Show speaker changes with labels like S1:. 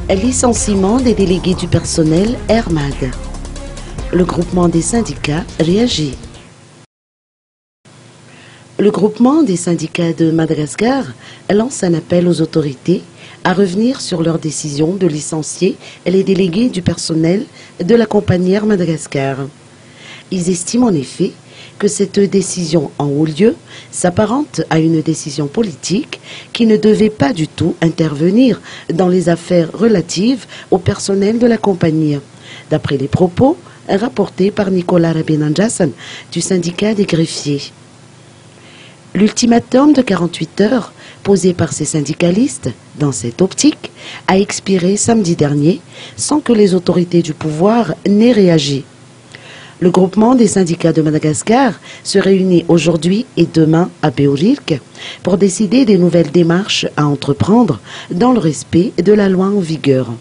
S1: Licenciement des délégués du personnel Hermad. Le groupement des syndicats réagit. Le groupement des syndicats de Madagascar lance un appel aux autorités à revenir sur leur décision de licencier les délégués du personnel de la compagnie Air Madagascar. Ils estiment en effet que cette décision en haut lieu s'apparente à une décision politique qui ne devait pas du tout intervenir dans les affaires relatives au personnel de la compagnie, d'après les propos rapportés par Nicolas Rabenanjassan du syndicat des greffiers. L'ultimatum de 48 heures posé par ces syndicalistes dans cette optique a expiré samedi dernier sans que les autorités du pouvoir n'aient réagi. Le groupement des syndicats de Madagascar se réunit aujourd'hui et demain à Beorilk pour décider des nouvelles démarches à entreprendre dans le respect de la loi en vigueur.